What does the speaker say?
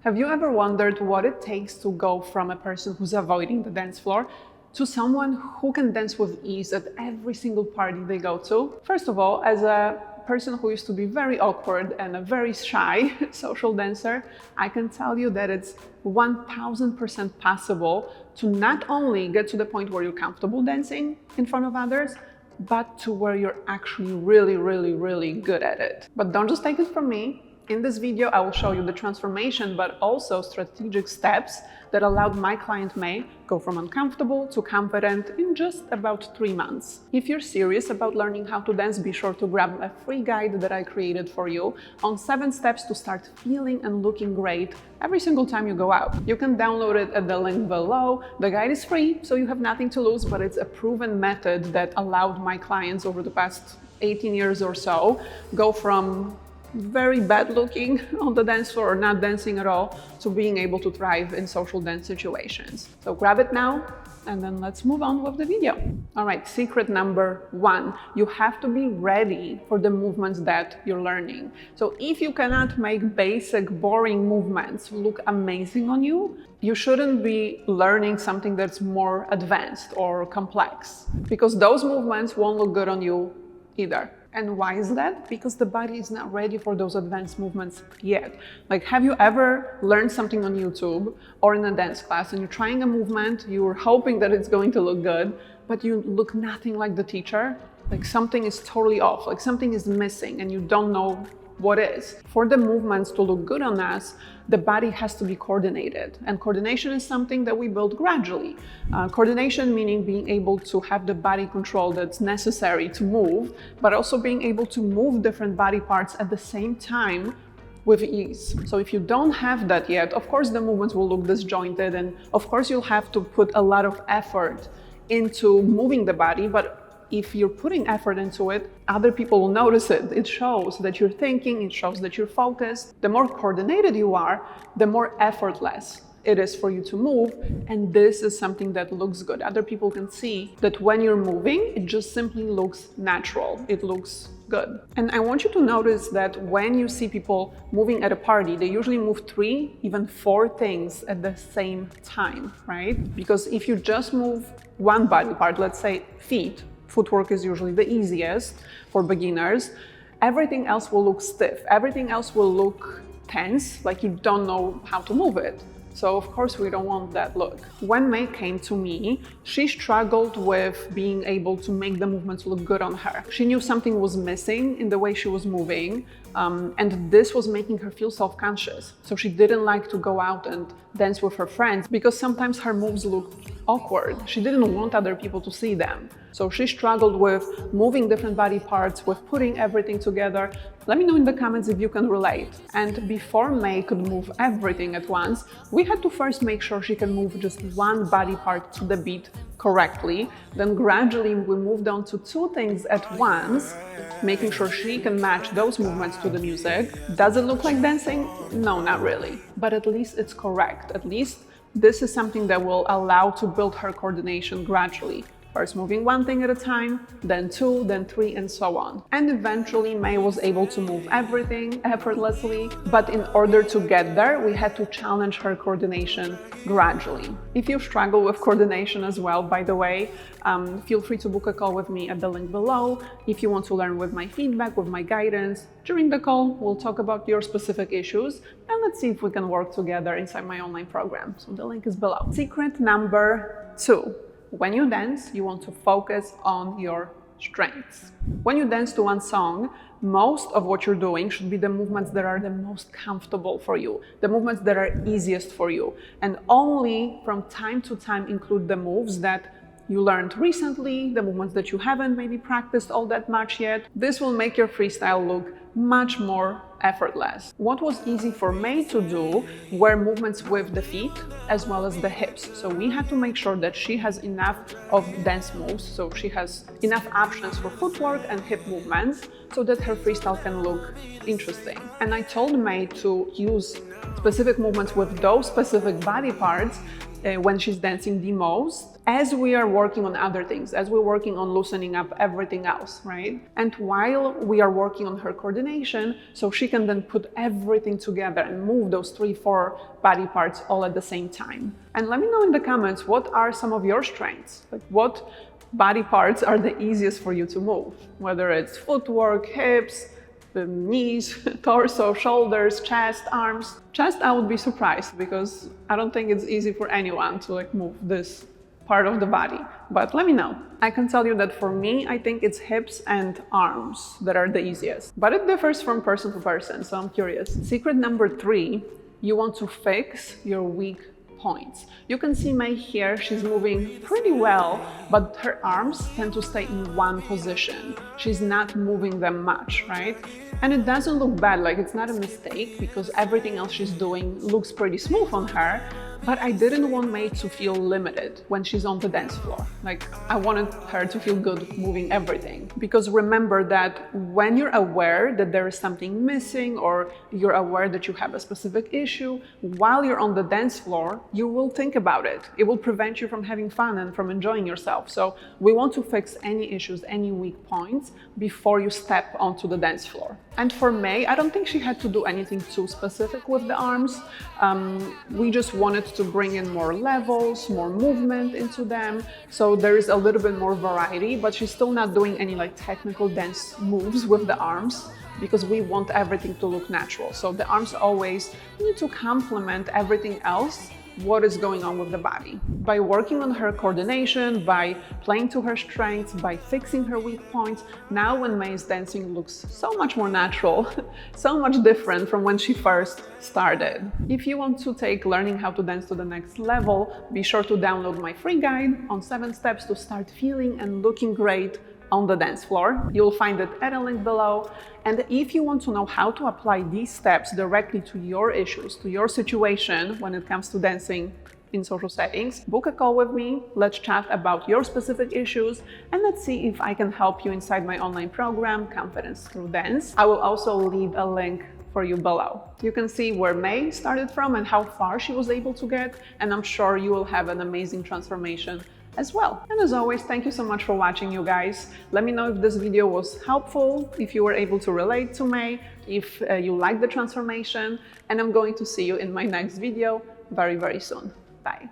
Have you ever wondered what it takes to go from a person who's avoiding the dance floor to someone who can dance with ease at every single party they go to? First of all, as a person who used to be very awkward and a very shy social dancer, I can tell you that it's 1000% possible to not only get to the point where you're comfortable dancing in front of others, but to where you're actually really good at it. But don't just take it from me. In this video, I will show you the transformation, but also strategic steps that allowed my client May go from uncomfortable to confident in just about 3 months. If you're serious about learning how to dance, be sure to grab a free guide that I created for you on 7 steps to start feeling and looking great every single time you go out. You can download it at the link below. The guide is free, so you have nothing to lose, but it's a proven method that allowed my clients over the past 18 years or so go from very bad looking on the dance floor or not dancing at all to being able to thrive in social dance situations. So grab it now and then let's move on with the video. All right, secret number 1, you have to be ready for the movements that you're learning. So if you cannot make basic, boring movements look amazing on you, you shouldn't be learning something that's more advanced or complex, because those movements won't look good on you either. And why is that? Because the body is not ready for those advanced movements yet. Like, have you ever learned something on YouTube or in a dance class and you're trying a movement, you're hoping that it's going to look good, but you look nothing like the teacher? Like something is totally off, like something is missing and you don't know what is. For the movements to look good on us, the body has to be coordinated. And coordination is something that we build gradually. Coordination meaning being able to have the body control that's necessary to move, but also being able to move different body parts at the same time with ease. So if you don't have that yet, of course the movements will look disjointed, and of course you'll have to put a lot of effort into moving the body, but if you're putting effort into it, other people will notice it. It shows that you're thinking, it shows that you're focused. The more coordinated you are, the more effortless it is for you to move. And this is something that looks good. Other people can see that when you're moving, it just simply looks natural. It looks good. And I want you to notice that when you see people moving at a party, they usually move 3, even 4 things at the same time, right? Because if you just move one body part, let's say feet, footwork is usually the easiest for beginners. Everything else will look stiff. Everything else will look tense, like you don't know how to move it. So of course we don't want that look. When May came to me, she struggled with being able to make the movements look good on her. She knew something was missing in the way she was moving, and this was making her feel self-conscious. So she didn't like to go out and dance with her friends because sometimes her moves looked awkward. She didn't want other people to see them. So she struggled with moving different body parts, with putting everything together. Let me know in the comments if you can relate. And before May could move everything at once, we had to first make sure she can move just one body part to the beat correctly. Then gradually we moved on to 2 things at once, making sure she can match those movements to the music. Does it look like dancing? No, not really. But at least it's correct. At least this is something that will allow to build her coordination gradually. First moving 1 thing at a time, then 2, then 3, and so on. And eventually May was able to move everything effortlessly, but in order to get there, we had to challenge her coordination gradually. If you struggle with coordination as well, by the way, feel free to book a call with me at the link below. If you want to learn with my feedback, with my guidance, during the call, we'll talk about your specific issues, and let's see if we can work together inside my online program. So the link is below. Secret number 2. When you dance, you want to focus on your strengths. When you dance to one song, most of what you're doing should be the movements that are the most comfortable for you, the movements that are easiest for you, and only from time to time include the moves that you learned recently, the movements that you haven't maybe practiced all that much yet. This will make your freestyle look much more effortless. What was easy for May to do were movements with the feet as well as the hips. So we had to make sure that she has enough of dance moves, so she has enough options for footwork and hip movements so that her freestyle can look interesting. And I told May to use specific movements with those specific body parts when she's dancing the most, as we are working on other things, as we're working on loosening up everything else, right? And while we are working on her coordination, so she can then put everything together and move those 3-4 body parts all at the same time. And let me know in the comments, what are some of your strengths? Like, what body parts are the easiest for you to move? Whether it's footwork, hips, the knees, torso, shoulders, chest, arms. Chest, I would be surprised, because I don't think it's easy for anyone to like move this part of the body, but let me know. I can tell you that for me, I think it's hips and arms that are the easiest, but it differs from person to person, so I'm curious. Secret number 3, you want to fix your weak points. You can see May here, she's moving pretty well, but her arms tend to stay in one position. She's not moving them much, right? And it doesn't look bad, like it's not a mistake, because everything else she's doing looks pretty smooth on her. But I didn't want May to feel limited when she's on the dance floor. Like, I wanted her to feel good moving everything. Because remember that when you're aware that there is something missing, or you're aware that you have a specific issue, while you're on the dance floor, you will think about it. It will prevent you from having fun and from enjoying yourself. So we want to fix any issues, any weak points before you step onto the dance floor. And for May, I don't think she had to do anything too specific with the arms. We just wanted to bring in more levels, more movement into them. So there is a little bit more variety, but she's still not doing any like technical dance moves with the arms, because we want everything to look natural. So the arms always need to complement everything else, what is going on with the body. By working on her coordination, by playing to her strengths, by fixing her weak points, now when May's dancing looks so much more natural, so much different from when she first started. If you want to take learning how to dance to the next level, be sure to download my free guide on 7 steps to start feeling and looking great on the dance floor. You'll find it at a link below. And if you want to know how to apply these steps directly to your issues, to your situation when it comes to dancing in social settings, book a call with me. Let's chat about your specific issues, and let's see if I can help you inside my online program, Confidence Through Dance. I will also leave a link for you below. You can see where May started from and how far she was able to get, and I'm sure you will have an amazing transformation as well. And as always, thank you so much for watching, you guys. Let me know if this video was helpful, if you were able to relate to May, if you liked the transformation, and I'm going to see you in my next video very, very soon. Bye.